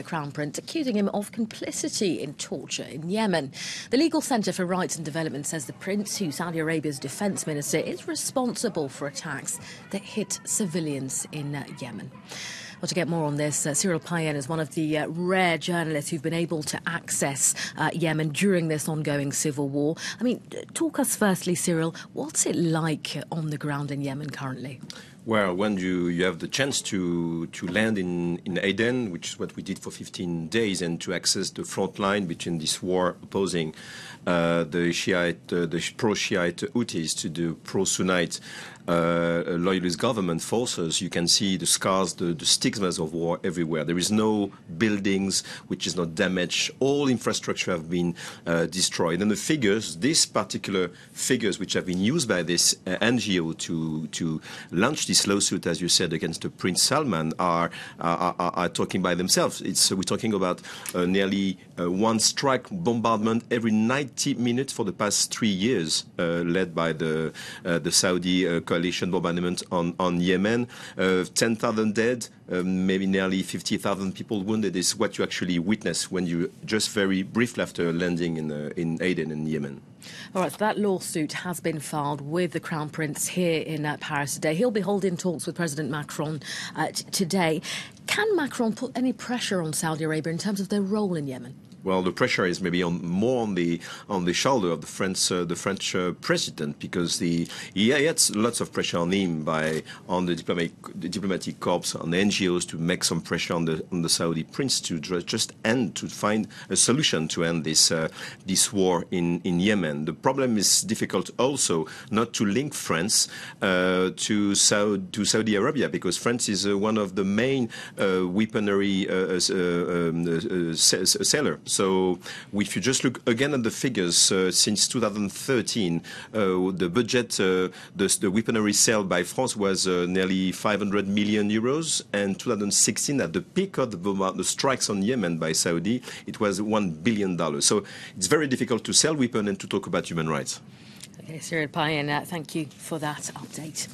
Crown Prince, accusing him of complicity in torture in Yemen. The Legal Centre for Rights and Development says the prince, who's Saudi Arabia's defence minister, is responsible for attacks that hit civilians in Yemen. Well, to get more on this, Cyril Payen is one of the rare journalists who've been able to access Yemen during this ongoing civil war. I mean, talk us firstly, Cyril, what's it like on the ground in Yemen currently? Well, when you have the chance to land in Aden, which is what we did for 15 days, and to access the front line between this war opposing the pro-Shiite Houthis to the pro-Sunnite loyalist government forces, you can see the scars, the stigmas of war everywhere. There is no buildings which is not damaged. All infrastructure have been destroyed. And the figures, these particular figures which have been used by this NGO to launch this lawsuit, as you said, against the Prince Salman, are talking by themselves. We're talking about nearly one strike bombardment every 90 minutes for the past 3 years, led by the Saudi coalition bombardment on Yemen. 10,000 dead, maybe nearly 50,000 people wounded is what you actually witness when you just very briefly after landing in Aden in Yemen. All right, so that lawsuit has been filed with the Crown Prince here in Paris today. He'll be holding talks with President Macron today. Can Macron put any pressure on Saudi Arabia in terms of their role in Yemen? Well, the pressure is maybe more on the shoulder of the French president, because he had lots of pressure on him on the diplomatic corps, on the NGOs, to make some pressure on the Saudi prince to just find a solution to end this war in Yemen. The problem is difficult also not to link France to Saudi Arabia, because France is one of the main weaponry seller. So if you just look again at the figures, since 2013, the budget, the weaponry sale by France was nearly 500 million euros. And 2016, at the peak of the strikes on Yemen by Saudi, it was $1 billion. So it's very difficult to sell weapons and to talk about human rights. Okay, Cyril Payen, thank you for that update.